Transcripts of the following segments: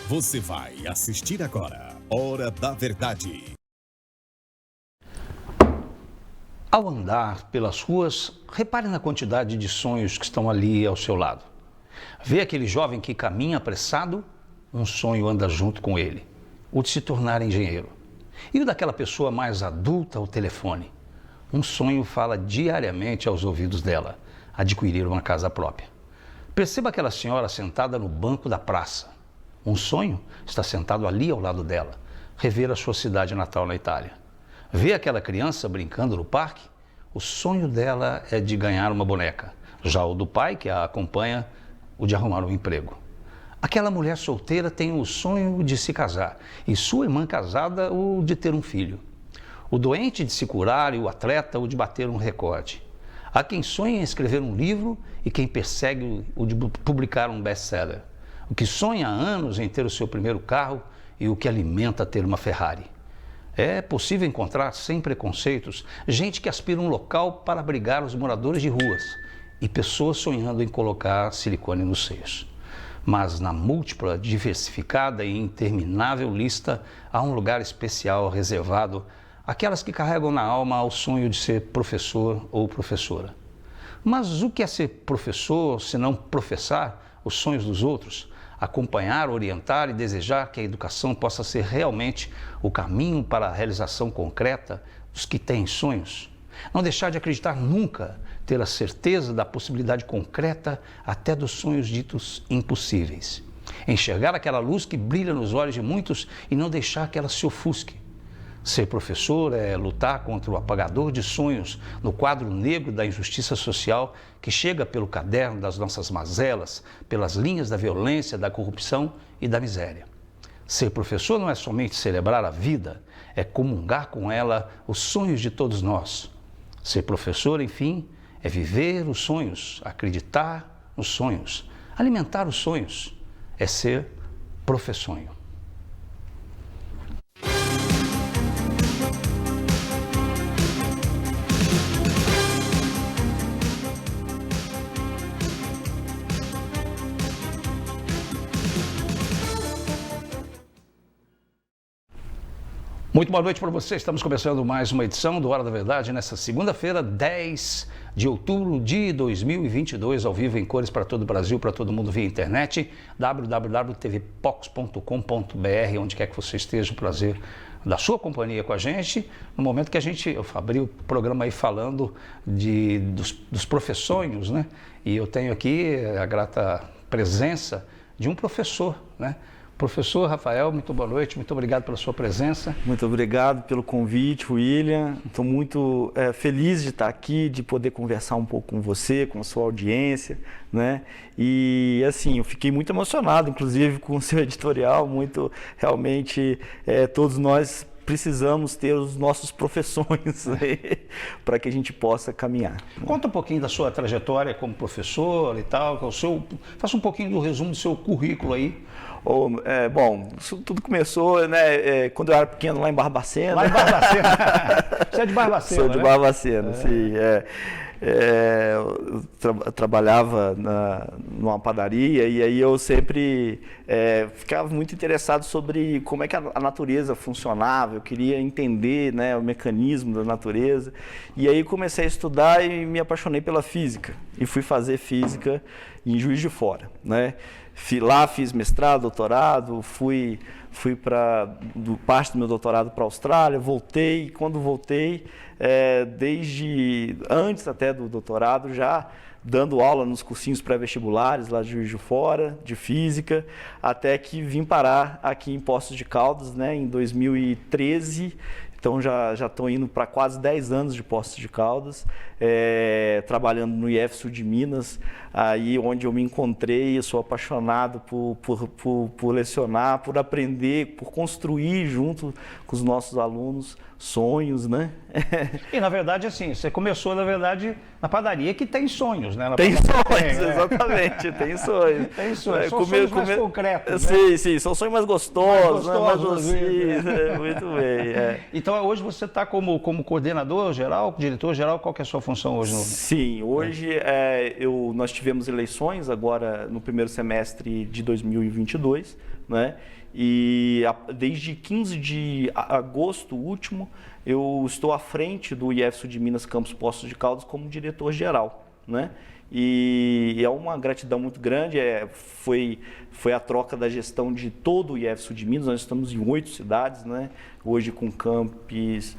Você vai assistir agora Hora da Verdade. Ao andar pelas ruas, repare na quantidade de sonhos que estão ali ao seu lado. Vê aquele jovem que caminha apressado, um sonho anda junto com ele, o de se tornar engenheiro. E o daquela pessoa mais adulta ao telefone, um sonho fala diariamente aos ouvidos dela, adquirir uma casa própria. Perceba aquela senhora sentada no banco da praça. Um sonho está sentado ali ao lado dela, rever a sua cidade natal na Itália. Vê aquela criança brincando no parque? O sonho dela é de ganhar uma boneca. Já o do pai, que a acompanha, o de arrumar um emprego. Aquela mulher solteira tem o sonho de se casar e sua irmã casada o de ter um filho. O doente de se curar e o atleta o de bater um recorde. Há quem sonha em escrever um livro e quem persegue o de publicar um best-seller. O que sonha há anos em ter o seu primeiro carro e o que alimenta ter uma Ferrari. É possível encontrar, sem preconceitos, gente que aspira um local para abrigar os moradores de ruas e pessoas sonhando em colocar silicone nos seios. Mas na múltipla, diversificada e interminável lista, há um lugar especial reservado àquelas que carregam na alma o sonho de ser professor ou professora. Mas o que é ser professor, se não professar os sonhos dos outros? Acompanhar, orientar e desejar que a educação possa ser realmente o caminho para a realização concreta dos que têm sonhos. Não deixar de acreditar nunca, ter a certeza da possibilidade concreta até dos sonhos ditos impossíveis. Enxergar aquela luz que brilha nos olhos de muitos e não deixar que ela se ofusque. Ser professor é lutar contra o apagador de sonhos no quadro negro da injustiça social que chega pelo caderno das nossas mazelas, pelas linhas da violência, da corrupção e da miséria. Ser professor não é somente celebrar a vida, é comungar com ela os sonhos de todos nós. Ser professor, enfim, é viver os sonhos, acreditar nos sonhos, alimentar os sonhos, é ser professonho. Muito boa noite para você, estamos começando mais uma edição do Hora da Verdade nesta segunda-feira, 10 de outubro de 2022, ao vivo em cores para todo o Brasil, para todo mundo via internet, www.tvpox.com.br, onde quer que você esteja, o prazer da sua companhia com a gente, no momento que eu abri o programa aí falando dos professonhos, né? E eu tenho aqui a grata presença de um professor, né? Professor Rafael, muito boa noite, muito obrigado pela sua presença. Muito obrigado pelo convite, William. Estou muito feliz de estar aqui, de poder conversar um pouco com você, com a sua audiência, né? E assim, eu fiquei muito emocionado, inclusive, com o seu editorial, realmente, todos nós precisamos ter os nossos professões para que a gente possa caminhar. Conta um pouquinho da sua trajetória como professor e tal, faça um pouquinho do resumo do seu currículo aí. Bom, isso tudo começou, né, quando eu era pequeno lá em Barbacena. Lá em Barbacena? Você é de Barbacena, Sou de Barbacena, sim. Eu trabalhava numa padaria e aí eu sempre ficava muito interessado sobre como é que a natureza funcionava, eu queria entender, né, o mecanismo da natureza. E aí comecei a estudar e me apaixonei pela física e fui fazer física em Juiz de Fora, né? Lá fiz mestrado, doutorado, fui parte do meu doutorado para a Austrália, voltei, e quando voltei, desde antes até do doutorado, já dando aula nos cursinhos pré-vestibulares lá de Juiz de Fora, de física, até que vim parar aqui em Poços de Caldas, né, em 2013. Então já estou indo para quase 10 anos de Poços de Caldas, trabalhando no IF Sul de Minas, aí onde eu me encontrei. Eu sou apaixonado por lecionar, por aprender, por construir junto com os nossos alunos sonhos, né? E na verdade, assim, você começou, na verdade, na padaria que tem sonhos, né? Tem sonhos, exatamente, tem sonhos. Tem sonhos, são sonhos mais concretos, né? Sim, sim, são sonhos mais gostosos, mais docinhos, muito bem. Então, hoje você está como coordenador geral, diretor geral, qual que é a sua função hoje? Sim, hoje nós tivemos eleições agora no primeiro semestre de 2022, né? E desde 15 de agosto último, eu estou à frente do IF Sul de Minas Campus Poços de Caldas como diretor-geral, né? E é uma gratidão muito grande, foi a troca da gestão de todo o IF Sul de Minas. Nós estamos em 8 cidades, né? Hoje com campos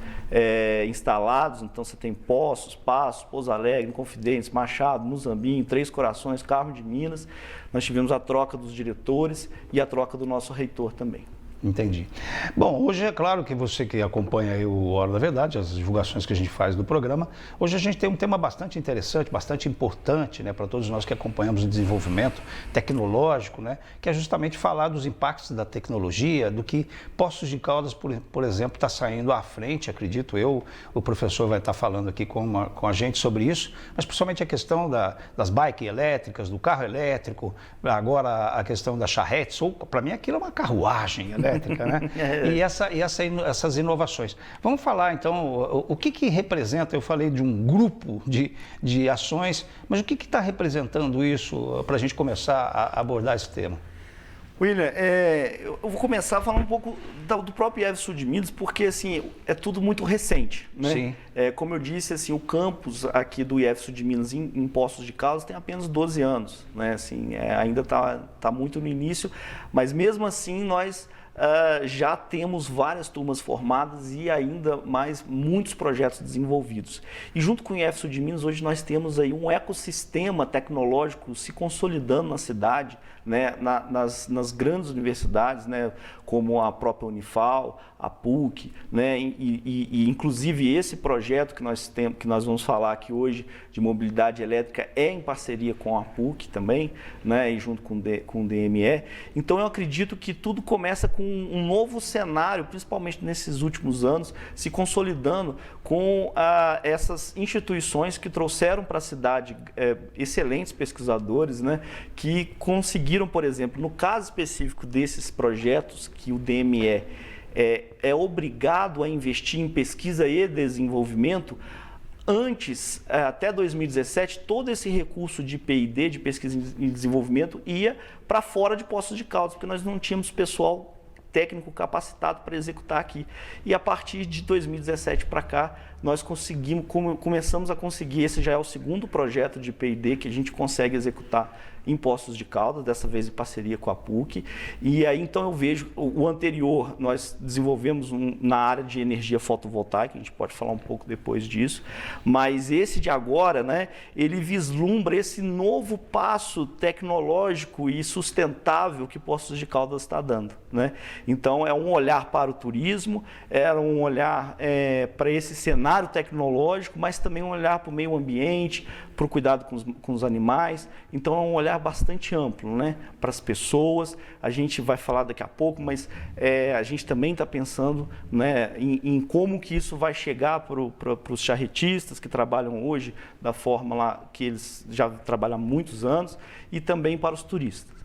instalados, então você tem Poços, Passos, Pouso Alegre, Inconfidentes, Machado, Muzambinho, Três Corações, Carmo de Minas. Nós tivemos a troca dos diretores e a troca do nosso reitor também. Entendi. Bom, hoje é claro que você que acompanha aí o Hora da Verdade, as divulgações que a gente faz do programa, hoje a gente tem um tema bastante interessante, bastante importante, né, para todos nós que acompanhamos o desenvolvimento tecnológico, né, que é justamente falar dos impactos da tecnologia, do que Poços de Caldas, por exemplo, está saindo à frente, acredito eu, o professor vai estar falando aqui com a gente sobre isso, mas principalmente a questão das bikes elétricas, do carro elétrico, agora a questão das charretes, ou para mim aquilo é uma carruagem elétrica. Né? E essas inovações. Vamos falar então, o que representa, eu falei de um grupo de ações, mas o que está representando isso para a gente começar a abordar esse tema? William, eu vou começar a falar um pouco do próprio IF Sul de Minas, porque assim, é tudo muito recente, né? Sim. Como eu disse, assim, o campus aqui do IF Sul de Minas em Poços de Caldas tem apenas 12 anos, né? Assim, ainda está muito no início, mas mesmo assim nós já temos várias turmas formadas e ainda mais muitos projetos desenvolvidos. E junto com o IF Sul de Minas, hoje nós temos aí um ecossistema tecnológico se consolidando na cidade, né, nas grandes universidades, né, como a própria Unifal, a PUC, né, e inclusive esse projeto que nós temos, que nós vamos falar aqui hoje de mobilidade elétrica é em parceria com a PUC também, né, e junto com o DME. Então eu acredito que tudo começa com um novo cenário, principalmente nesses últimos anos, se consolidando com essas instituições que trouxeram para a cidade excelentes pesquisadores, né, que conseguiram, por exemplo, no caso específico desses projetos que o DME é obrigado a investir em pesquisa e desenvolvimento. Antes, até 2017, todo esse recurso de P&D, de pesquisa e desenvolvimento, ia para fora de Poços de Caldas, porque nós não tínhamos pessoal técnico capacitado para executar aqui. E a partir de 2017 para cá, nós começamos a conseguir, esse já é o segundo projeto de P&D que a gente consegue executar em Poços de Caldas, dessa vez em parceria com a PUC. E aí então eu vejo, o anterior nós desenvolvemos na área de energia fotovoltaica, a gente pode falar um pouco depois disso, mas esse de agora, né, ele vislumbra esse novo passo tecnológico e sustentável que Poços de Caldas está dando, né? Então é um olhar para o turismo, é um olhar para esse cenário tecnológico, mas também um olhar para o meio ambiente, para o cuidado com os animais. Então é um olhar bastante amplo, né, para as pessoas. A gente vai falar daqui a pouco, mas a gente também está pensando, né, em como que isso vai chegar para os charretistas que trabalham hoje da forma lá que eles já trabalham há muitos anos, e também para os turistas.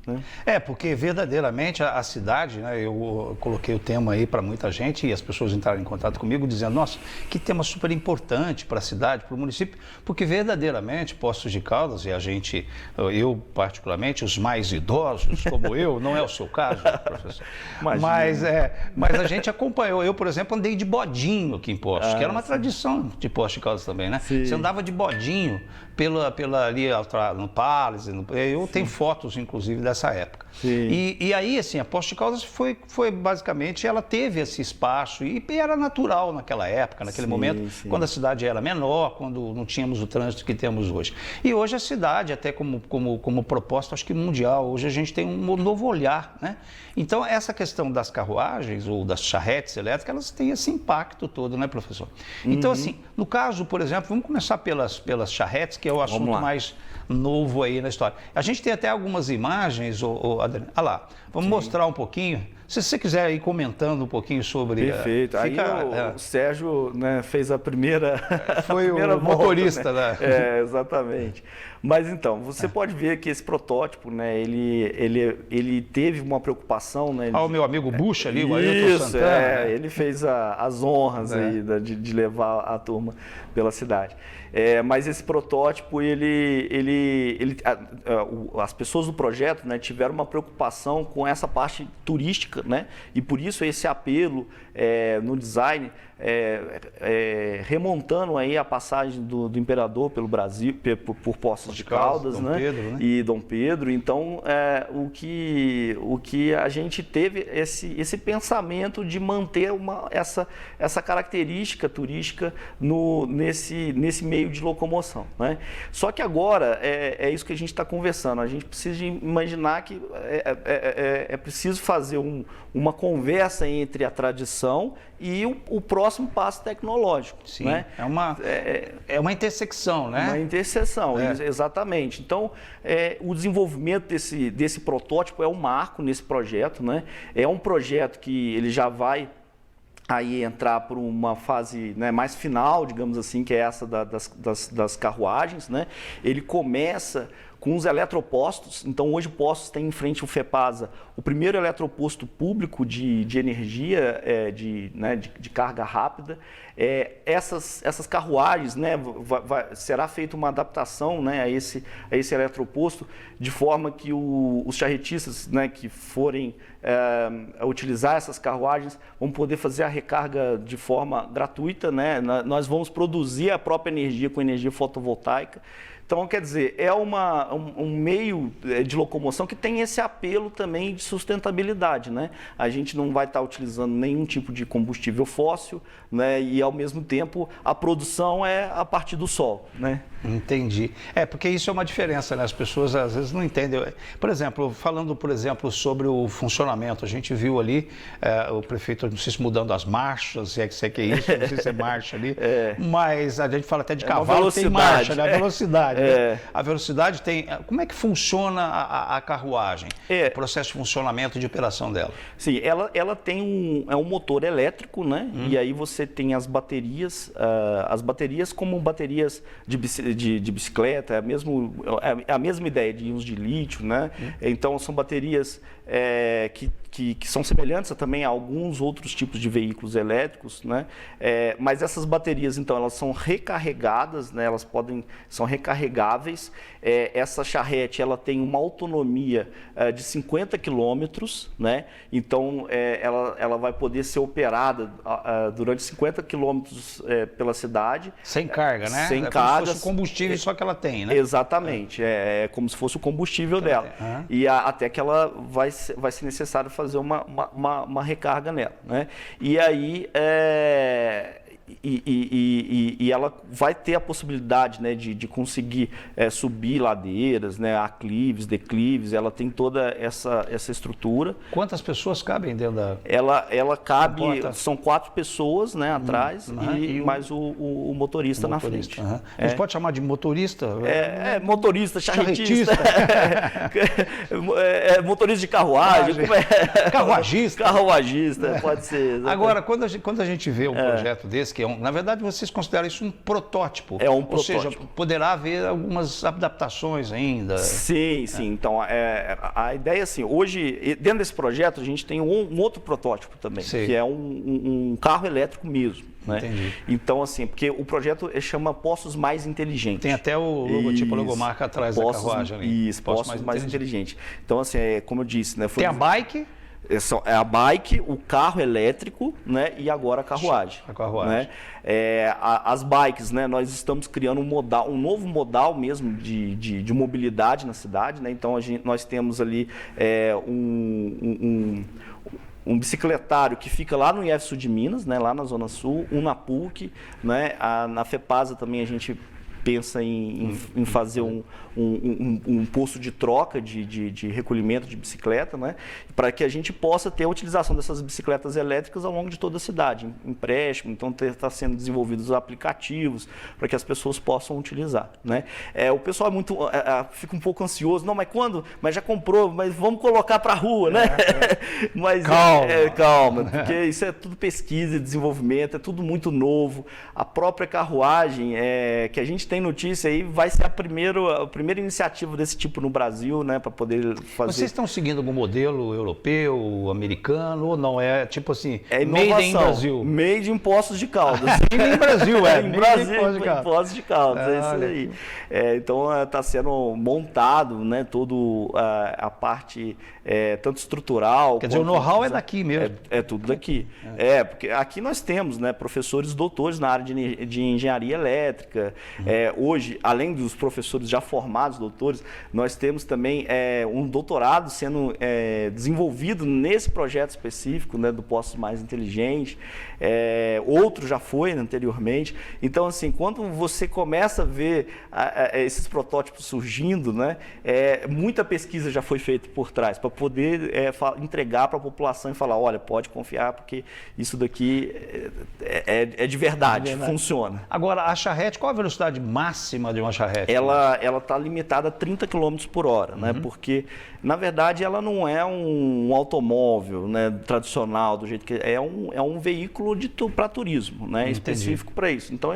Porque verdadeiramente a cidade, né, eu coloquei o tema aí para muita gente e as pessoas entraram em contato comigo dizendo, nossa, que tema super importante para a cidade, para o município, porque verdadeiramente Poços de Caldas, e a gente, eu particularmente, os mais idosos como eu, não é o seu caso, professor, mas a gente acompanhou, eu por exemplo andei de bodinho aqui em Poços, que era uma tradição de Poços de Caldas também, né? Sim. Você andava de bodinho pela ali no Palace, eu tenho fotos inclusive dessa época. E aí, assim, a Poços de Caldas foi basicamente, ela teve esse espaço e era natural naquela época, naquele momento, quando a cidade era menor, quando não tínhamos o trânsito que temos hoje. E hoje a cidade, até como proposta, acho que mundial, hoje a gente tem um novo olhar, né? Então, essa questão das carruagens ou das charretes elétricas, elas têm esse impacto todo, né, professor? Então, assim, no caso, por exemplo, vamos começar pelas charretes, que é o assunto mais novo aí na história. A gente tem até algumas imagens, Adriano. Olha lá, vamos mostrar um pouquinho. Se você quiser ir comentando um pouquinho sobre... Perfeito. Aí o Sérgio, né, fez a primeira... Foi o motorista, né? Exatamente. Mas então, você pode ver que esse protótipo, né, ele teve uma preocupação, né? O meu amigo Bush ali, o Ailton Santana. Ele fez as honras aí de levar a turma pela cidade. Mas esse protótipo, ele as pessoas do projeto, né, tiveram uma preocupação com essa parte turística, né, e por isso esse apelo no design, remontando aí a passagem do imperador pelo Brasil, por Poços de Caldas, né, Pedro, né? E Dom Pedro. Então, o que a gente teve esse pensamento de manter essa característica turística nesse meio de locomoção, né? Só que agora é isso que a gente está conversando. A gente precisa imaginar que é preciso fazer uma conversa entre a tradição e o próximo passo tecnológico. Sim, né? É uma intersecção, né? Uma interseção, exatamente. Então, o desenvolvimento desse protótipo é um marco nesse projeto, né? É um projeto que ele já vai aí entrar por uma fase, né, mais final, digamos assim, que é essa das carruagens, né? Ele começa com os eletropostos. Então, hoje Poços tem em frente o FEPASA o primeiro eletroposto público de energia, de carga rápida. Essas carruagens, né, será feita uma adaptação, né, a esse eletroposto, de forma que os charretistas, né, que forem utilizar essas carruagens vão poder fazer a recarga de forma gratuita, né? Nós vamos produzir a própria energia com energia fotovoltaica. Então, quer dizer, é um meio de locomoção que tem esse apelo também de sustentabilidade, né? A gente não vai estar utilizando nenhum tipo de combustível fóssil, né? E, ao mesmo tempo, a produção é a partir do sol, né? Entendi. Porque isso é uma diferença, né? As pessoas às vezes não entendem. Por exemplo, falando, sobre o funcionamento, a gente viu ali o prefeito, não sei se mudando as marchas, se é que é isso, não sei se é marcha ali, mas a gente fala até de cavalo, tem marcha, né? A velocidade. A velocidade tem... Como é que funciona a carruagem? O processo de funcionamento de operação dela? Sim, ela tem um motor elétrico, né? E aí você tem as baterias como baterias de bicicleta, é a mesma ideia de íons de lítio, né? Então, são baterias que são semelhantes também a alguns outros tipos de veículos elétricos, né? Mas essas baterias, então, elas são recarregadas, né? São recarregáveis. Essa charrete, ela tem uma autonomia de 50 quilômetros, né? Então, ela vai poder ser operada durante 50 quilômetros pela cidade. Sem carga, né? Sem carga. Como se fosse o combustível só que ela tem, né? Exatamente. É como se fosse o combustível dela. E até que ela vai ser necessário fazer uma recarga nela, né? E aí ela vai ter a possibilidade, né, de conseguir subir ladeiras, né, aclives, declives. Ela tem toda essa estrutura. Quantas pessoas cabem dentro da... Ela cabe, são 4 pessoas, né, atrás e mais o motorista na frente. A gente pode chamar de motorista? Motorista, charretista. Motorista de carruagem. Carruagista. Carruagista, pode ser. Exatamente. Agora, quando a gente vê um projeto desse, na verdade, vocês consideram isso um protótipo. É um protótipo. Ou seja, poderá haver algumas adaptações ainda. Sim. Então, a ideia é assim, hoje, dentro desse projeto, a gente tem um outro protótipo também, que é um carro elétrico mesmo. Né? Entendi. Então, assim, porque o projeto chama Poços Mais Inteligentes. Tem até o logotipo, a logomarca atrás da carruagem ali. Isso, Poços Mais Inteligentes. Então, assim, como eu disse, né? Tem a bike... É a bike, o carro elétrico, né, e agora a carruagem. A carruagem. Né? As bikes, né, nós estamos criando um novo modal mesmo de mobilidade na cidade. Né? Então, nós temos ali um bicicletário que fica lá no IF Sul de Minas, né, lá na Zona Sul, um na PUC, né, na FEPASA também a gente pensa em fazer um posto de troca de recolhimento de bicicleta, né? Para que a gente possa ter a utilização dessas bicicletas elétricas ao longo de toda a cidade, empréstimo. Então, está sendo desenvolvidos aplicativos para que as pessoas possam utilizar, né? O pessoal fica um pouco ansioso. Não, mas quando? Mas já comprou, mas vamos colocar para a rua, né? Mas calma, porque isso é tudo pesquisa e desenvolvimento, é tudo muito novo. A própria carruagem que a gente tem tem notícia aí, vai ser a primeira iniciativa desse tipo no Brasil, né, para poder fazer. Vocês estão seguindo algum modelo europeu, americano, ou não? É tipo assim, é inovação, made in Brasil. Made in Poços de Caldas. Made in Brasil, em Brasil, em Poços de Caldas, é isso aí. Então, está sendo montado, né, todo a parte tanto estrutural... Quer dizer, o know-how é daqui mesmo. É tudo daqui. Porque aqui nós temos, né, professores doutores na área de engenharia elétrica. Hoje, além dos professores já formados, doutores, nós temos também um doutorado sendo desenvolvido nesse projeto específico, né, do Postos Mais Inteligente. Outro já foi anteriormente. Então, assim, quando você começa a ver esses protótipos surgindo, né, muita pesquisa já foi feita por trás para poder entregar para a população e falar, olha, pode confiar porque isso daqui é de verdade, funciona. Agora, a charrete, qual a velocidade máxima de uma charrete? Ela está limitada a 30 km por hora, né? Porque, na verdade, ela não é um automóvel, né, tradicional, do jeito que é um veículo para turismo, né, específico para isso. Então,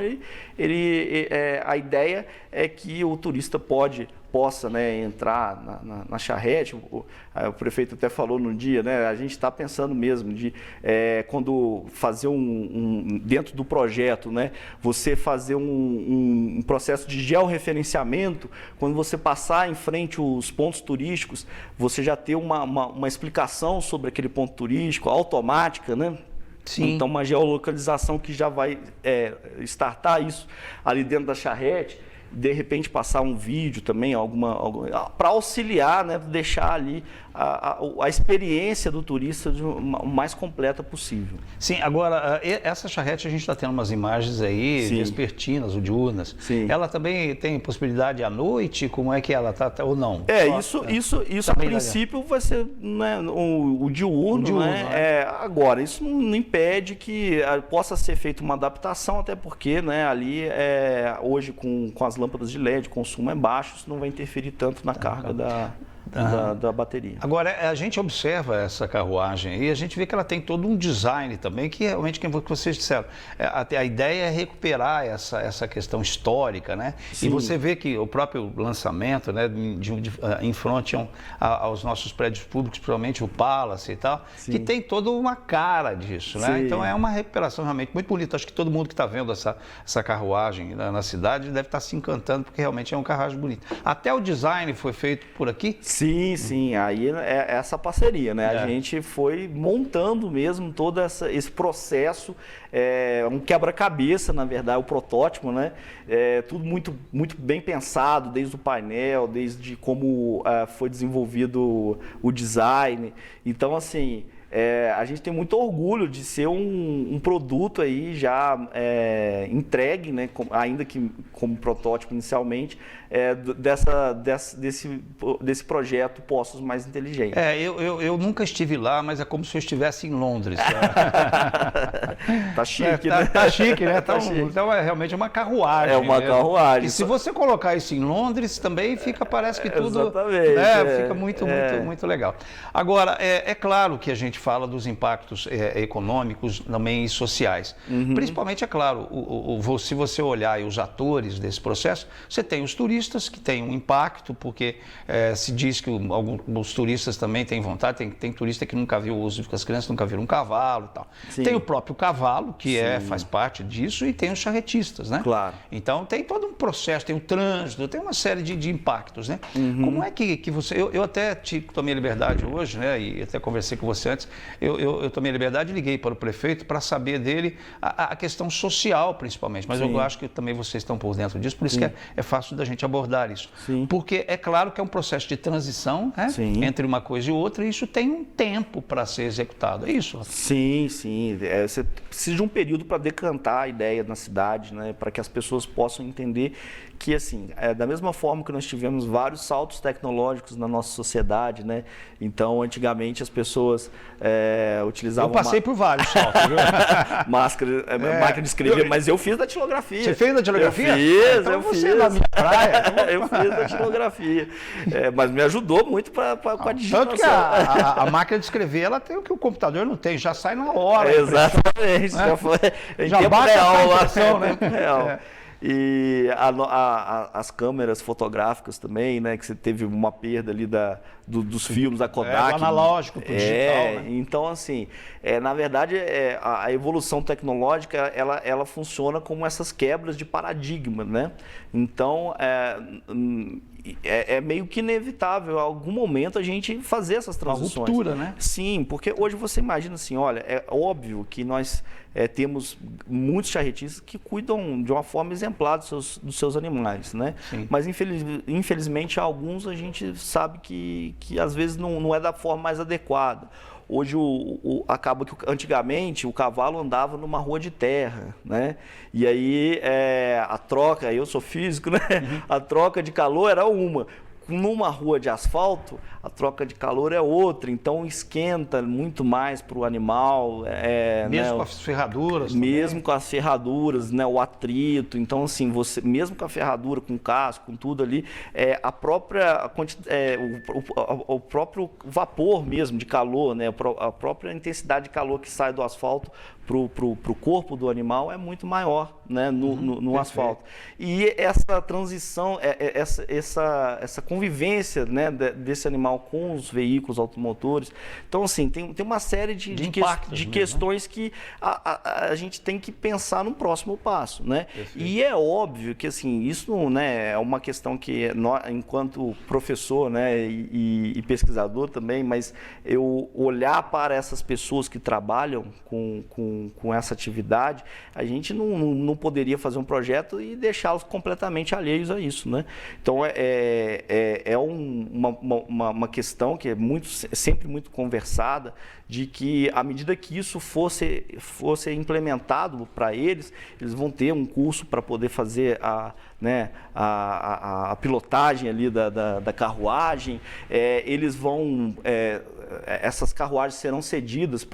a ideia é que o turista possa, né, entrar na charrete. O prefeito até falou no dia, né, a gente está pensando mesmo de quando fazer dentro do projeto, né, você fazer um processo de georreferenciamento, quando você passar em frente os pontos turísticos, você já ter uma explicação sobre aquele ponto turístico, automática, né? Sim. Então, uma geolocalização que já vai startar isso ali dentro da charrete, de repente passar um vídeo também, para auxiliar, né, deixar ali a experiência do turista o mais completa possível. Sim, agora, essa charrete a gente está tendo umas imagens aí, vespertinas ou diurnas. Sim. Ela também tem possibilidade à noite? Como é que ela está, ou não? Isso a princípio vai ser, né, o diurno, né? Agora, isso não impede que possa ser feita uma adaptação, até porque, né, ali hoje com as lâmpadas de LED, o consumo é baixo, isso não vai interferir tanto na carga da bateria. Agora, a gente observa essa carruagem e a gente vê que ela tem todo um design também, que realmente, que vocês disseram, a ideia é recuperar essa questão histórica, né? Sim. E você vê que o próprio lançamento, né, em frente aos nossos prédios públicos, principalmente o Palace e tal, que tem toda uma cara disso, né? Sim. Então, é uma recuperação realmente muito bonita. Acho que todo mundo que está vendo essa carruagem na cidade deve estar se encantando, porque realmente é uma carruagem bonita. Até o design foi feito por aqui? Sim. Aí é essa parceria, né? A gente foi montando mesmo todo esse processo, um quebra-cabeça, na verdade, o protótipo, né? Tudo muito, muito bem pensado, desde o painel, desde como foi desenvolvido o design. Então, assim, a gente tem muito orgulho de ser um produto aí já entregue, né, ainda que como protótipo inicialmente, desse projeto Postos Mais Inteligentes. Eu nunca estive lá, mas é como se eu estivesse em Londres. Tá chique, né? Tá chique, né? Chique. Então é realmente uma carruagem. É uma carruagem. E se você colocar isso em Londres, também parece que tudo... Exatamente. Fica muito legal. Agora, é claro que a gente fala dos impactos econômicos também e sociais. Principalmente, é claro, se você olhar aí os atores desse processo, você tem os turistas que têm um impacto, porque se diz que alguns turistas também têm vontade, tem turista que nunca viu as crianças nunca viram um cavalo e tal. Sim. Tem o próprio cavalo, que faz parte disso, e tem os charretistas, né? Claro. Então tem todo um processo, tem o trânsito, tem uma série de impactos, né? Como é que você... Eu até tomei a liberdade hoje, né? E até conversei com você antes, eu tomei a liberdade e liguei para o prefeito para saber dele a questão social, principalmente. Mas eu acho que também vocês estão por dentro disso, por isso que é fácil da gente abordar isso. Sim. Porque é claro que é um processo de transição, né, entre uma coisa e outra, e isso tem um tempo para ser executado. É isso? Sim. Você precisa de um período para decantar a ideia na cidade, né, para que as pessoas possam entender que, assim, da mesma forma que nós tivemos vários saltos tecnológicos na nossa sociedade, né? Então, antigamente as pessoas utilizavam... Eu passei por vários saltos, viu? Máquina de escrever, mas eu fiz datilografia. Você fez datilografia? Eu fiz. É da minha praia. Eu fiz datilografia. Mas me ajudou muito com a digitação. Tanto que a máquina de escrever, ela tem o que o computador não tem, já sai na hora. Exatamente. Já foi em tempo baixa real. A impressão, né? Real. E as câmeras fotográficas também, né? Que você teve uma perda ali dos filmes da Kodak. Do analógico pro digital, né? Então, assim, na verdade, a evolução tecnológica, ela funciona como essas quebras de paradigma, né? Então, é meio que inevitável, em algum momento, a gente fazer essas transições. Uma ruptura, né? Sim, porque hoje você imagina assim, olha, é óbvio que nós temos muitos charretistas que cuidam de uma forma exemplar dos seus animais, né? Sim. Mas infelizmente alguns a gente sabe que às vezes não é da forma mais adequada. Hoje acaba que antigamente o cavalo andava numa rua de terra, né? E aí a troca, eu sou físico, né? A troca de calor era uma. Numa rua de asfalto, a troca de calor é outra, então esquenta muito mais para o animal. Mesmo né, com as ferraduras. Mesmo também. com as ferraduras, né, o atrito. Então, assim, você, mesmo com a ferradura, com o casco, com tudo ali, a própria, o próprio vapor mesmo de calor, né, a própria intensidade de calor que sai do asfalto para o corpo do animal é muito maior, né, no asfalto. E essa transição, essa convivência, né, desse animal com os veículos automotores. Então, assim, tem uma série de questões que a gente tem que pensar no próximo passo, né? E é óbvio que, assim, isso, né, é uma questão que, nós, enquanto professor, né, e pesquisador também, mas eu olhar para essas pessoas que trabalham com essa atividade, a gente não poderia fazer um projeto e deixá-los completamente alheios a isso, né? Então, uma questão que é sempre muito conversada, de que à medida que isso fosse implementado para eles vão ter um curso para poder fazer a pilotagem ali da carruagem, eles vão, essas carruagens serão cedidas,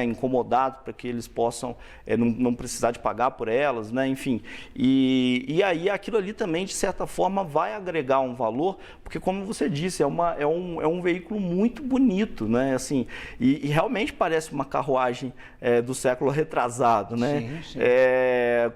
incomodados, para que eles possam não precisar de pagar por elas, né? Enfim, e aí aquilo ali também, de certa forma, vai agregar um valor, porque, como você disse, é um veículo muito bonito, né? Assim, e realmente parece uma carruagem do século retrasado, né? Sim, sim.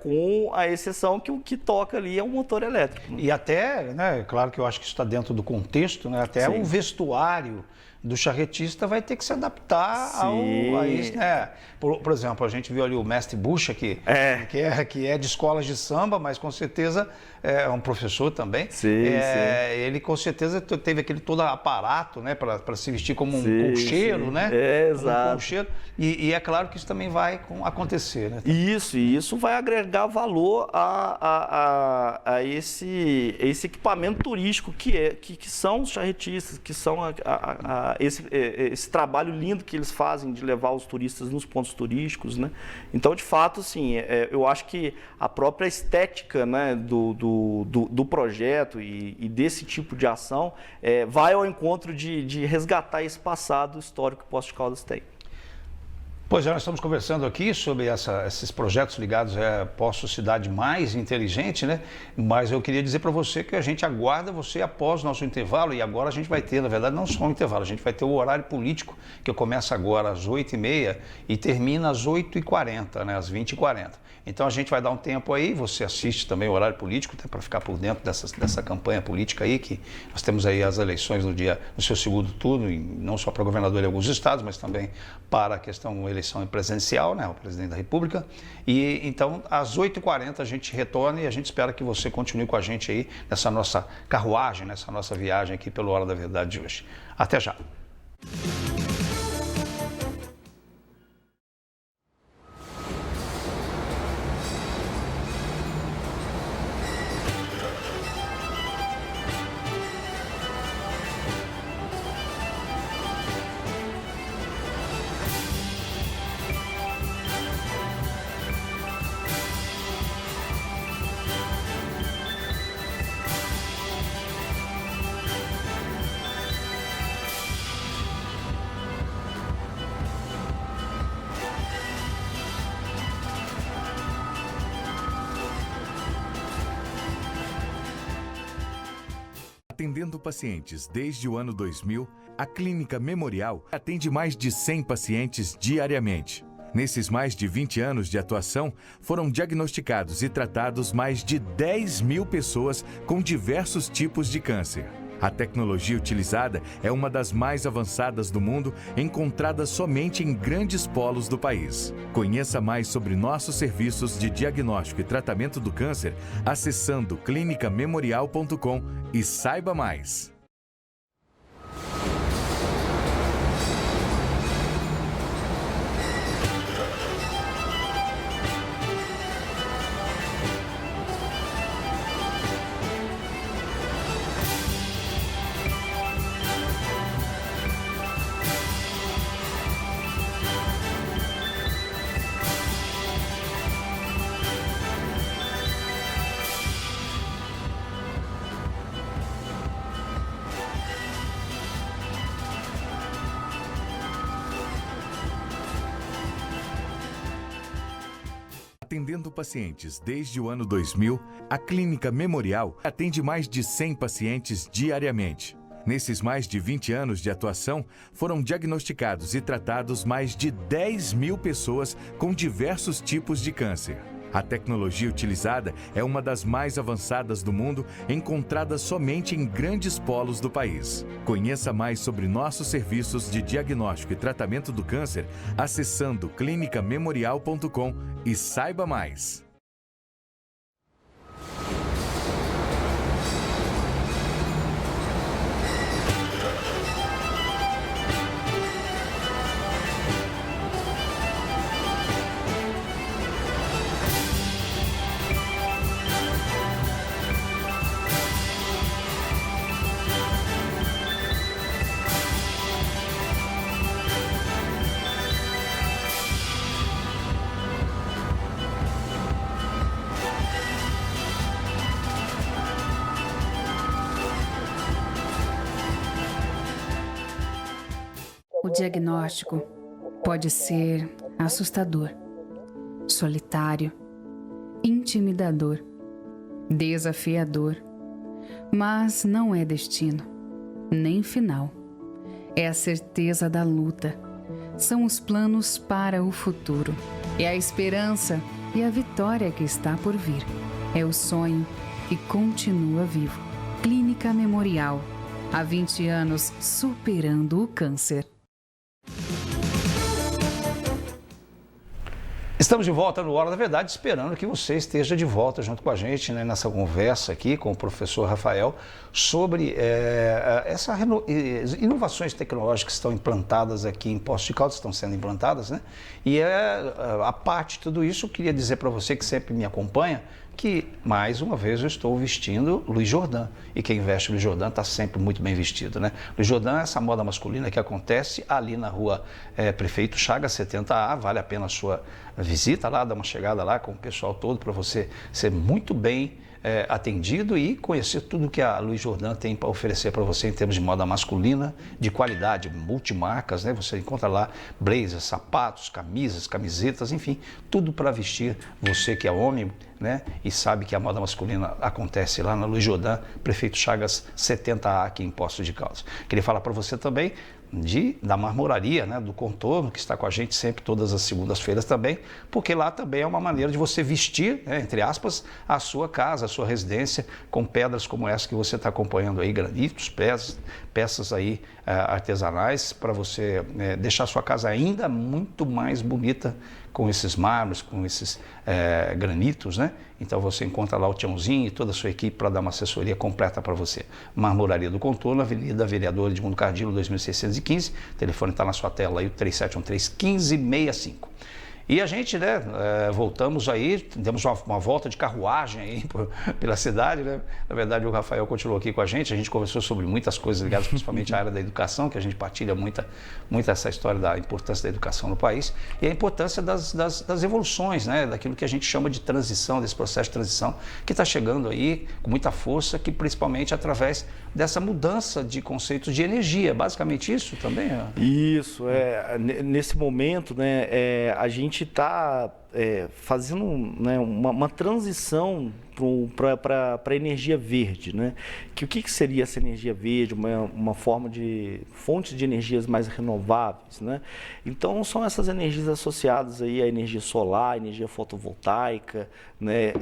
Com a exceção que o que toca ali é um motor elétrico. Né? E até, né, claro que eu acho que isso está dentro do contexto, né? Até Sim. o vestuário do charretista vai ter que se adaptar a isso, né? Por exemplo, a gente viu ali o mestre Bucha, que é de escolas de samba, mas com certeza é um professor também. Sim. Ele com certeza teve aquele todo aparato, né, para se vestir como um colcheiro, né? Exato. Um colcheiro. E é claro que isso também vai acontecer, né? Isso vai agregar valor a esse equipamento turístico que são os charretistas, que são esse trabalho lindo que eles fazem de levar os turistas nos pontos turísticos, né? Então, de fato, sim, eu acho que a própria estética, né, do projeto e desse tipo de ação vai ao encontro de resgatar esse passado histórico que Poços de Caldas tem. Pois é, nós estamos conversando aqui sobre esses projetos ligados a Poços Cidade Mais Inteligente, né? Mas eu queria dizer para você que a gente aguarda você após o nosso intervalo, e agora a gente vai ter, na verdade, não só um intervalo, a gente vai ter o horário político, que começa agora às 8h30 e termina às 8h40, né? Às 20h40. Então a gente vai dar um tempo aí, você assiste também o horário político, para ficar por dentro dessa campanha política aí, que nós temos aí as eleições no seu segundo turno, e não só para governador em alguns estados, mas também para a questão eleição presidencial, né, o presidente da República. E então às 8h40 a gente retorna e a gente espera que você continue com a gente aí nessa nossa carruagem, nessa nossa viagem aqui pelo Hora da Verdade de hoje. Até já! Atendendo pacientes desde o ano 2000, a Clínica Memorial atende mais de 100 pacientes diariamente. Nesses mais de 20 anos de atuação, foram diagnosticados e tratados mais de 10 mil pessoas com diversos tipos de câncer. A tecnologia utilizada é uma das mais avançadas do mundo, encontrada somente em grandes polos do país. Conheça mais sobre nossos serviços de diagnóstico e tratamento do câncer acessando clinicamemorial.com e saiba mais. Atendendo pacientes desde o ano 2000, a Clínica Memorial atende mais de 100 pacientes diariamente. Nesses mais de 20 anos de atuação, foram diagnosticados e tratados mais de 10 mil pessoas com diversos tipos de câncer. A tecnologia utilizada é uma das mais avançadas do mundo, encontrada somente em grandes polos do país. Conheça mais sobre nossos serviços de diagnóstico e tratamento do câncer acessando clinicamemorial.com e saiba mais. O diagnóstico pode ser assustador, solitário, intimidador, desafiador, mas não é destino, nem final. É a certeza da luta, são os planos para o futuro, é a esperança e a vitória que está por vir. É o sonho que continua vivo. Clínica Memorial, há 20 anos superando o câncer. Estamos de volta no Hora da Verdade, esperando que você esteja de volta junto com a gente, né, nessa conversa aqui com o professor Rafael sobre essas inovações tecnológicas que estão implantadas aqui em Poços de Caldas, estão sendo implantadas, né? E a parte de tudo isso, eu queria dizer para você que sempre me acompanha, que mais uma vez eu estou vestindo Luiz Jordan. E quem veste Luiz Jordan está sempre muito bem vestido, né? Luiz Jordan é essa moda masculina que acontece ali na rua Prefeito Chagas 70A, vale a pena a sua visita lá, dar uma chegada lá com o pessoal todo para você ser muito bem atendido e conhecer tudo que a Luiz Jordan tem para oferecer para você em termos de moda masculina, de qualidade, multimarcas, né? Você encontra lá blazers, sapatos, camisas, camisetas, enfim, tudo para vestir você que é homem, né? E sabe que a moda masculina acontece lá na Luiz Jordan, Prefeito Chagas 70A aqui em Poços de Caldas. Queria falar para você também da marmoraria, né, do Contorno, que está com a gente sempre todas as segundas-feiras também, porque lá também é uma maneira de você vestir, né, entre aspas, a sua casa, a sua residência, com pedras como essa que você está acompanhando aí, granitos, peças aí artesanais, para você deixar a sua casa ainda muito mais bonita com esses mármores, com esses granitos, né? Então você encontra lá o Tiãozinho e toda a sua equipe para dar uma assessoria completa para você. Marmoraria do Contorno, Avenida Vereador Edmundo Cardillo, 2615. O telefone está na sua tela aí, o 3713-1565. E a gente, né, voltamos aí, demos uma volta de carruagem aí pela cidade, né? Na verdade, o Rafael continuou aqui com a gente conversou sobre muitas coisas ligadas principalmente à área da educação, que a gente partilha muito essa história da importância da educação no país e a importância das evoluções, né, daquilo que a gente chama de transição, desse processo de transição que está chegando aí com muita força, que principalmente através dessa mudança de conceitos de energia, basicamente isso também? Isso, nesse momento, né, a gente está fazendo, né, uma transição para a energia verde, né? O que seria essa energia verde? Uma forma de fonte de energias mais renováveis, né? Então são essas energias associadas aí à energia solar, energia fotovoltaica, né?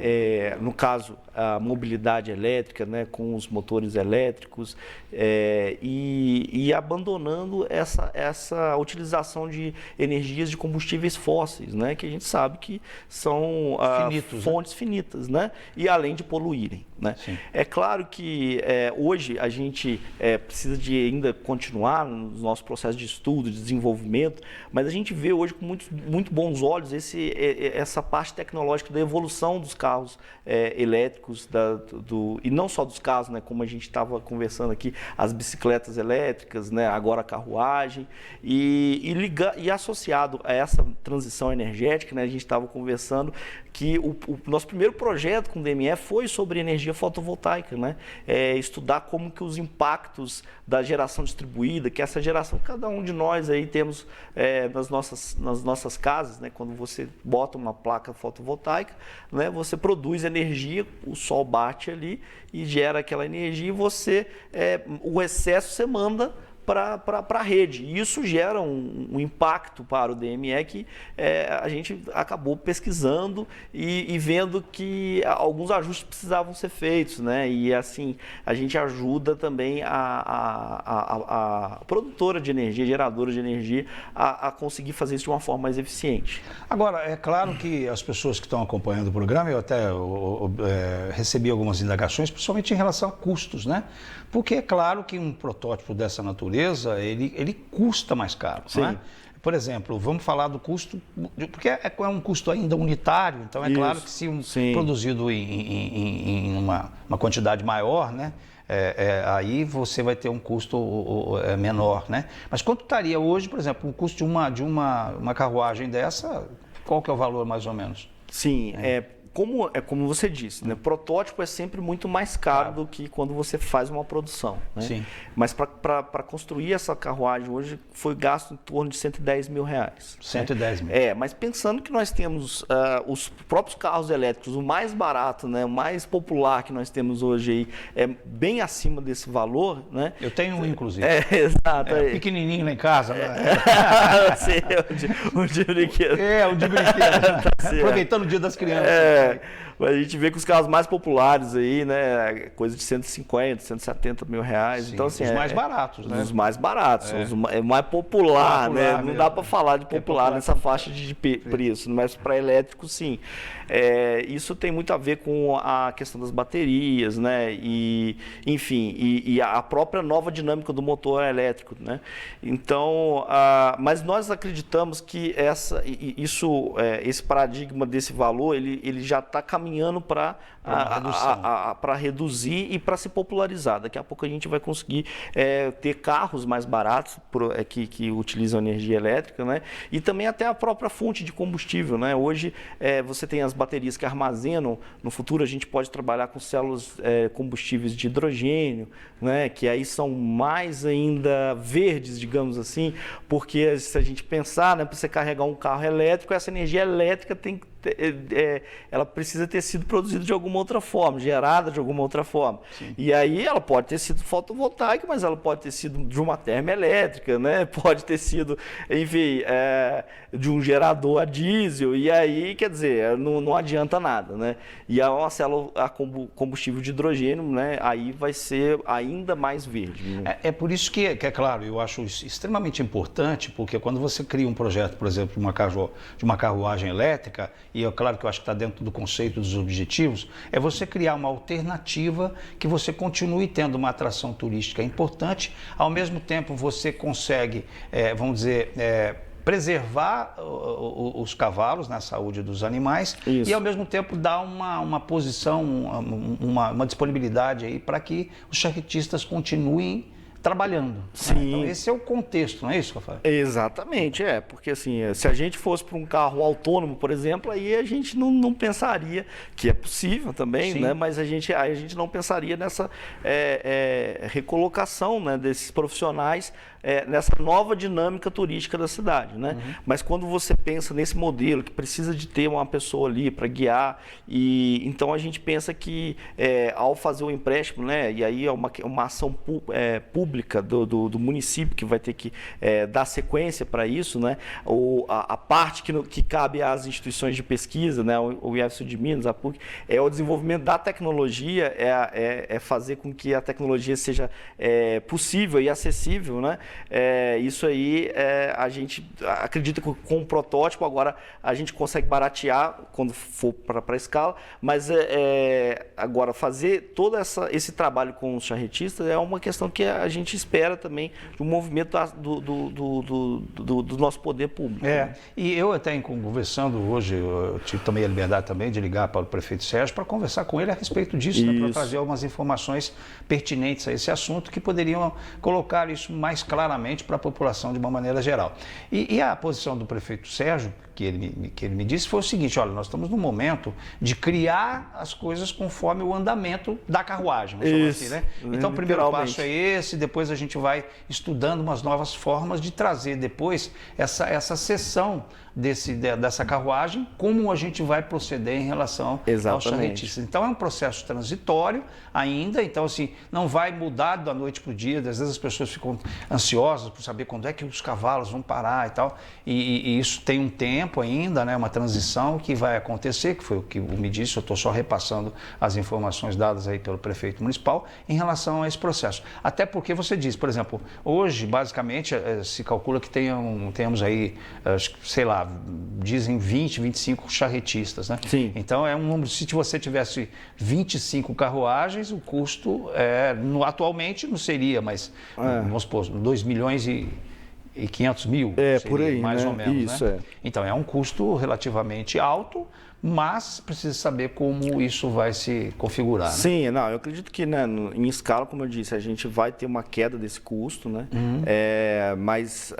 No caso a mobilidade elétrica, né? Com os motores elétricos, e abandonando essa utilização de energias de combustíveis fósseis, né? Que a gente sabe que são fontes finitas, né? E além de poluírem, né? Sim. É claro que hoje a gente precisa de ainda continuar nos nossos processos de estudo, de desenvolvimento, mas a gente vê hoje com muito bons olhos essa parte tecnológica da evolução dos carros elétricos, e não só dos carros, né? Como a gente estava conversando aqui, as bicicletas elétricas, né? Agora a carruagem, e associado a essa transição energética, né? A gente estava conversando que o nosso primeiro projeto com o DME foi sobre energia fotovoltaica, né? Estudar como que os impactos da geração distribuída, que essa geração, cada um de nós aí temos nas nossas casas, né? Quando você bota uma placa fotovoltaica, né? Você produz energia, o sol bate ali e gera aquela energia e o excesso você manda para a rede. E isso gera um impacto para o DME que a gente acabou pesquisando e vendo que alguns ajustes precisavam ser feitos, né? E assim, a gente ajuda também a produtora de energia, geradora de energia, a conseguir fazer isso de uma forma mais eficiente. Agora, é claro que as pessoas que estão acompanhando o programa, eu até recebi algumas indagações, principalmente em relação a custos, né? Porque é claro que um protótipo dessa natureza, ele custa mais caro, Sim. Não é? Por exemplo, vamos falar do custo, porque é um custo ainda unitário, então é claro que se produzido em uma quantidade maior, né? Aí você vai ter um custo menor, né? Mas quanto estaria hoje, por exemplo, o custo de uma carruagem dessa, qual que é o valor mais ou menos? Sim, como você disse, né? Protótipo é sempre muito mais caro do que quando você faz uma produção, né? Sim. Mas para construir essa carruagem hoje foi gasto em torno de R$110 mil. 110 mil. Mas pensando que nós temos os próprios carros elétricos, o mais barato, né? O mais popular que nós temos hoje aí, é bem acima desse valor, né? Eu tenho um, inclusive. Exato. Pequenininho lá em casa. O de brinquedo. O de brinquedo. Aproveitando o Dia das Crianças. A gente vê que os carros mais populares aí, né, coisa de 150, 170 mil reais. Sim, então, assim, os mais baratos, né? Os mais baratos, o mais popular, né? Não dá para falar de popular nessa faixa de preço, mas para elétrico, sim. Isso tem muito a ver com a questão das baterias, né? Enfim, a própria nova dinâmica do motor elétrico, né? Então, mas nós acreditamos que esse paradigma desse valor, ele já está caminhando para reduzir e para se popularizar. Daqui a pouco a gente vai conseguir ter carros mais baratos que utilizam energia elétrica, né? E também até a própria fonte de combustível, né? Hoje você tem as baterias que armazenam, no futuro a gente pode trabalhar com células combustíveis de hidrogênio, né? Que aí são mais ainda verdes, digamos assim, porque se a gente pensar, né, para você carregar um carro elétrico, essa energia elétrica ela precisa ter sido produzida de alguma outra forma, gerada de alguma outra forma. Sim. E aí ela pode ter sido fotovoltaica, mas ela pode ter sido de uma termoelétrica, né? Pode ter sido, enfim, de um gerador a diesel, e aí, quer dizer, não adianta nada, né? E uma célula a combustível de hidrogênio, né? Aí vai ser ainda mais verde. Né? É por isso que é claro, eu acho extremamente importante, porque quando você cria um projeto, por exemplo, de uma carruagem elétrica, e é claro que eu acho que está dentro do conceito dos objetivos, é você criar uma alternativa que você continue tendo uma atração turística importante, ao mesmo tempo você consegue, vamos dizer, preservar os cavalos, na saúde dos animais. Isso. E ao mesmo tempo dar uma posição, uma disponibilidade aí para que os charretistas continuem trabalhando. Sim. Né? Então esse é o contexto, não é isso, Rafael? Exatamente, porque assim, se a gente fosse para um carro autônomo, por exemplo, aí a gente não pensaria, que é possível também, né? Mas a gente não pensaria nessa recolocação, né, desses profissionais nessa nova dinâmica turística da cidade, né? Mas quando você pensa nesse modelo que precisa de ter uma pessoa ali para guiar, e então a gente pensa que ao fazer o empréstimo, né? E aí é uma ação pública do município que vai ter que dar sequência para isso, né? A parte que cabe às instituições de pesquisa, né? O IEF de Minas, a PUC, é o desenvolvimento da tecnologia, fazer com que a tecnologia seja possível e acessível, né? Isso aí a gente acredita que com o protótipo agora a gente consegue baratear quando for para a escala, mas agora fazer todo esse trabalho com os charretistas é uma questão que a gente espera também do movimento do nosso poder público. Né? E eu até conversando hoje, eu tomei a liberdade também de ligar para o prefeito Sérgio para conversar com ele a respeito disso, né, para trazer algumas informações pertinentes a esse assunto que poderiam colocar isso mais claramente para a população de uma maneira geral. E a posição do prefeito Sérgio, que ele me disse, foi o seguinte: olha, nós estamos no momento de criar as coisas conforme o andamento da carruagem. Assim, né? Então, o primeiro passo é esse, depois a gente vai estudando umas novas formas de trazer depois essa sessão dessa carruagem, como a gente vai proceder em relação aos charretistas. Então, é um processo transitório ainda, então, assim, não vai mudar da noite para o dia, às vezes as pessoas ficam ansiosas por saber quando é que os cavalos vão parar e tal, e isso tem um tempo ainda, né, uma transição que vai acontecer, que foi o que me disse, eu estou só repassando as informações dadas aí pelo prefeito municipal em relação a esse processo. Até porque você diz, por exemplo, hoje, basicamente, se calcula que tenhamos aí, sei lá, dizem 20, 25 charretistas, né? Sim. Então, é um número, se você tivesse 25 carruagens, o custo, atualmente não seria, mas, vamos supor, 2 milhões e 500 mil, por aí, mais, né? Ou menos. Isso, né? Então, é um custo relativamente alto, mas precisa saber como isso vai se configurar. Né? Sim, eu acredito que, né, em escala, como eu disse, a gente vai ter uma queda desse custo, né? Mas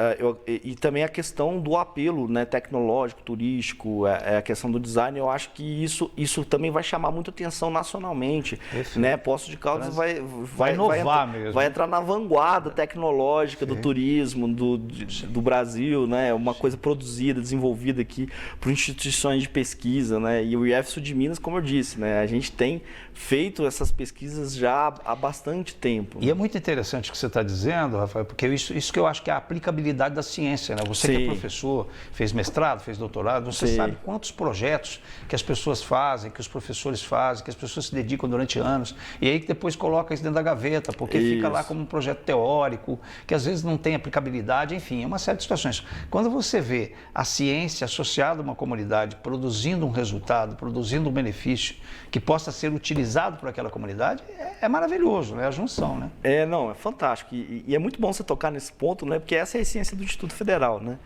e também a questão do apelo, né, tecnológico, turístico, a questão do design, eu acho que isso também vai chamar muita atenção nacionalmente, né? Poços de Caldas vai inovar mesmo. Vai entrar na vanguarda tecnológica do turismo do Brasil, né? Uma coisa produzida, desenvolvida aqui por instituições de pesquisa. Né? E o IEF Sul de Minas, como eu disse, né? A gente tem feito essas pesquisas já há bastante tempo. E é muito interessante o que você está dizendo, Rafael, porque isso que eu acho que é a aplicabilidade da ciência. Né? Você que é professor, fez mestrado, fez doutorado, você sabe quantos projetos que as pessoas fazem, que os professores fazem, que as pessoas se dedicam durante anos, e aí que depois coloca isso dentro da gaveta, porque fica lá como um projeto teórico, que às vezes não tem aplicabilidade, enfim, é uma série de situações. Quando você vê a ciência associada a uma comunidade produzindo um resultado, produzindo um benefício que possa ser utilizado por aquela comunidade, é maravilhoso, né? A junção, né? É fantástico. E é muito bom você tocar nesse ponto, né? Porque essa é a essência do Instituto Federal, né?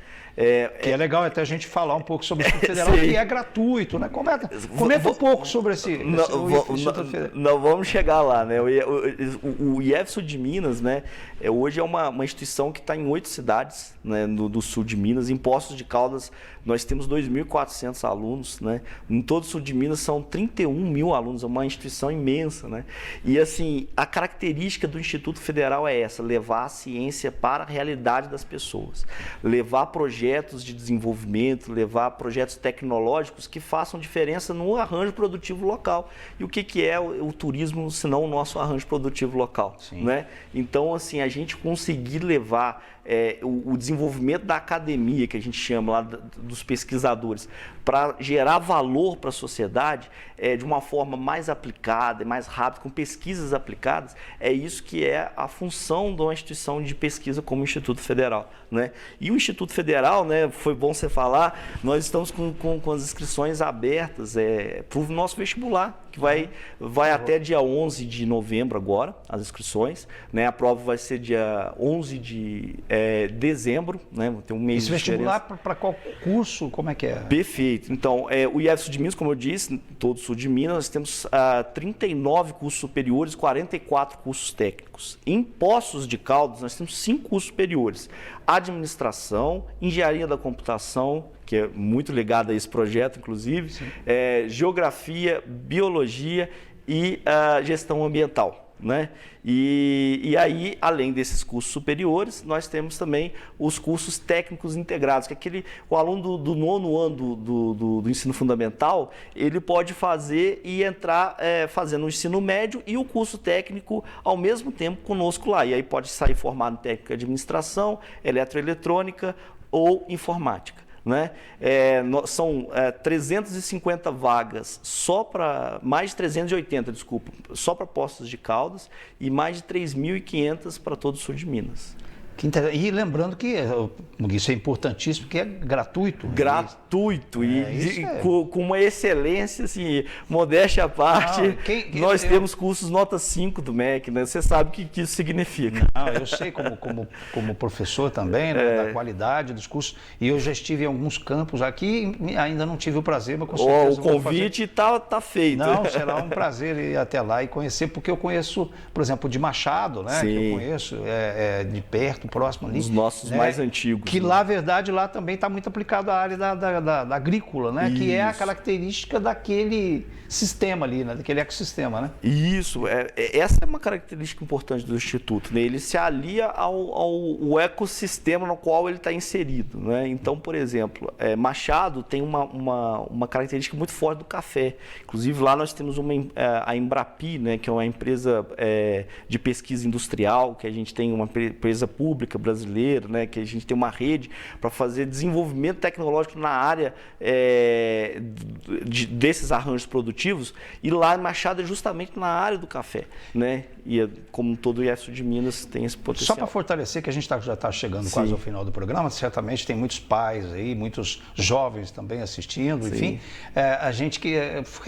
Que é legal até a gente falar um pouco sobre o Instituto Federal, que é gratuito, né? Comenta um pouco sobre o Instituto Federal. Não, vamos chegar lá, né? O IEF Sul de Minas, né? Hoje é uma instituição que está em 8 cidades, né, do sul de Minas. Em Poços de Caldas, nós temos 2.400 alunos, né? Em todo o sul de Minas são 31 mil alunos, é uma instituição imensa, né? E, assim, a característica do Instituto Federal é essa: levar a ciência para a realidade das pessoas, levar projetos de desenvolvimento, levar projetos tecnológicos que façam diferença no arranjo produtivo local. E o que é o turismo, se não o nosso arranjo produtivo local, né? Então, assim, a gente conseguir levar o desenvolvimento da academia, que a gente chama lá dos pesquisadores, para gerar valor para a sociedade de uma forma mais aplicada, mais rápida, com pesquisas aplicadas, é isso que é a função de uma instituição de pesquisa como o Instituto Federal, né? E o Instituto Federal, né, foi bom você falar, nós estamos com as inscrições abertas para o nosso vestibular, que vai até dia 11 de novembro agora, as inscrições, né? A prova vai ser dia 11 de dezembro, né? Tem um mês de vestibular para qual curso? Como é que é? Perfeito. Então, o IEF Sul de Minas, como eu disse, todo o sul de Minas, nós temos 39 cursos superiores, 44 cursos técnicos. Em Poços de Caldas, nós temos 5 cursos superiores: administração, engenharia da computação, que é muito ligado a esse projeto, inclusive, geografia, biologia e gestão ambiental. né? E aí, além desses cursos superiores, nós temos também os cursos técnicos integrados, que o aluno do 9º ano do ensino fundamental, ele pode fazer e entrar fazendo o ensino médio e o curso técnico ao mesmo tempo conosco lá. E aí pode sair formado em técnica de administração, eletroeletrônica ou informática. Né? São 350 vagas mais de 380, desculpa, só para Poços de Caldas e mais de 3.500 para todo o sul de Minas. E lembrando que isso é importantíssimo, que é gratuito. Gratuito com uma excelência, assim, modéstia à parte. Nós temos cursos nota 5 do MEC, né? Você sabe o que isso significa. Não, eu sei como professor também, né, da qualidade dos cursos, e eu já estive em alguns campos aqui, ainda não tive o prazer, mas com certeza o convite está feito. Não, será um prazer ir até lá e conhecer, porque eu conheço, por exemplo, de Machado, né, que eu conheço de perto, próximo ali. Os nossos mais antigos. Que lá, na verdade, lá também está muito aplicado à área da agrícola, né? Isso. Que é a característica daquele sistema ali, né? Daquele ecossistema, né? Isso. Essa é uma característica importante do Instituto, né? Ele se alia ao ecossistema no qual ele está inserido, né? Então, por exemplo, Machado tem uma característica muito forte do café. Inclusive, lá nós temos a Embrapi, né? Que é uma empresa de pesquisa industrial, que a gente tem uma empresa pública brasileira, né, que a gente tem uma rede para fazer desenvolvimento tecnológico na área desses arranjos produtivos, e lá em Machado é justamente na área do café, né? E como todo o IF de Minas tem esse potencial. Só para fortalecer, que a gente já está chegando quase ao final do programa, certamente tem muitos pais aí, muitos jovens também assistindo, enfim, a gente que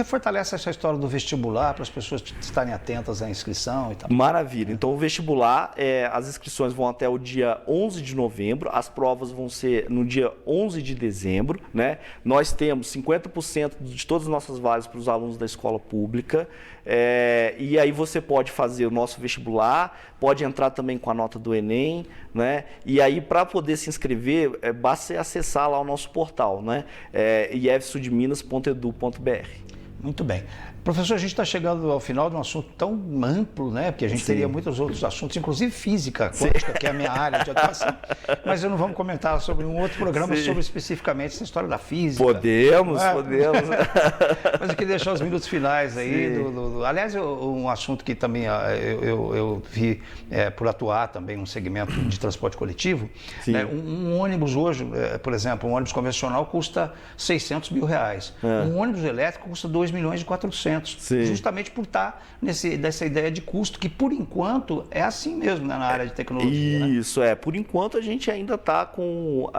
fortalece essa história do vestibular para as pessoas estarem atentas à inscrição e tal. Maravilha. Então o vestibular, as inscrições vão até o dia 11 de novembro, as provas vão ser no dia 11 de dezembro, né? Nós temos 50% de todas as nossas vagas para os alunos da escola pública, e aí você pode fazer o nosso vestibular, pode entrar também com a nota do Enem, né? E aí, para poder se inscrever, basta você acessar lá o nosso portal, né? ifsudminas.edu.br. Muito bem. Professor, a gente está chegando ao final de um assunto tão amplo, né? Porque a gente teria muitos outros assuntos, inclusive física quântica, que é a minha área de atuação. Mas não vamos comentar sobre um outro programa sobre especificamente essa história da física. Podemos. Mas eu queria deixar os minutos finais aí. Aliás, um assunto que também eu vi por atuar também no segmento de transporte coletivo. Né? Um ônibus hoje, por exemplo, um ônibus convencional custa R$600 mil. Um ônibus elétrico custa R$2.400.000. Justamente por estar nessa ideia de custo, que por enquanto é assim mesmo, né, na área de tecnologia. Isso, por enquanto a gente ainda está com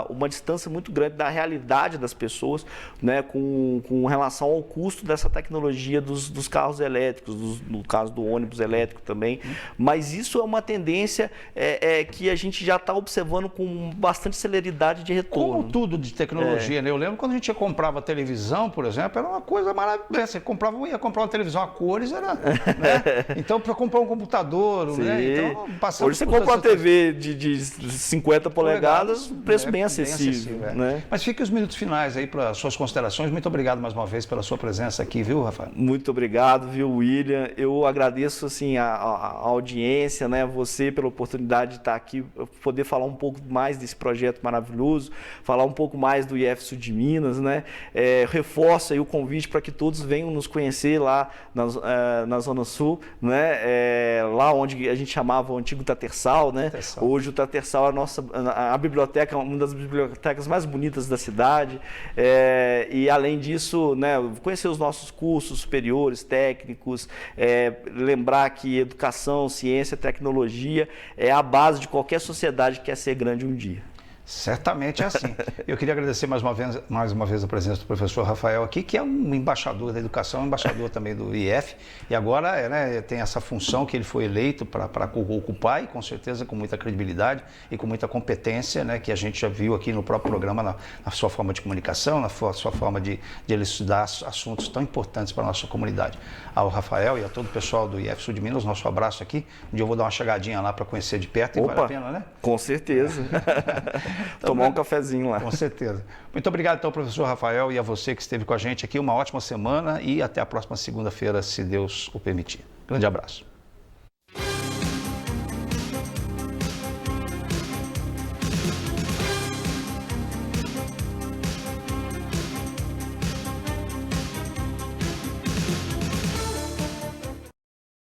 uma distância muito grande da realidade das pessoas, né, com relação ao custo dessa tecnologia dos carros elétricos, no caso do ônibus elétrico também, mas isso é uma tendência que a gente já está observando com bastante celeridade de retorno. Como tudo de tecnologia, né? Eu lembro quando a gente comprava televisão, por exemplo, era uma coisa maravilhosa. Você ia comprar uma televisão a cores, era, né? Então, para comprar um computador, né? Então, hoje você compra uma TV de 50 polegadas, preço bem acessível. Né? Mas fique os minutos finais aí para suas considerações. Muito obrigado mais uma vez pela sua presença aqui, viu, Rafael? Muito obrigado, viu, William? Eu agradeço assim, a audiência, né? Você pela oportunidade de estar aqui, poder falar um pouco mais desse projeto maravilhoso, falar um pouco mais do IF Sul de Minas, né? Reforço aí o convite para que todos venham nos conhecer lá na Zona Sul, né? Lá onde a gente chamava o antigo Tatersal, né? Hoje o Tatersal é a biblioteca, uma das bibliotecas mais bonitas da cidade, e além disso, né, conhecer os nossos cursos superiores, técnicos, lembrar que educação, ciência, tecnologia é a base de qualquer sociedade que quer ser grande um dia. Certamente é assim. Eu queria agradecer mais uma vez a presença do professor Rafael aqui, que é um embaixador da educação, embaixador também do IF, e agora tem essa função que ele foi eleito para ocupar, e com certeza com muita credibilidade e com muita competência, né, que a gente já viu aqui no próprio programa, na sua forma de comunicação, na sua forma de elucidar assuntos tão importantes para a nossa comunidade. Ao Rafael e a todo o pessoal do IF Sul de Minas, nosso abraço aqui. Um dia eu vou dar uma chegadinha lá para conhecer de perto, e vale a pena, né? Com certeza. Tomar um cafezinho lá. Com certeza. Muito obrigado, então, professor Rafael, e a você que esteve com a gente aqui. Uma ótima semana e até a próxima segunda-feira, se Deus o permitir. Grande abraço.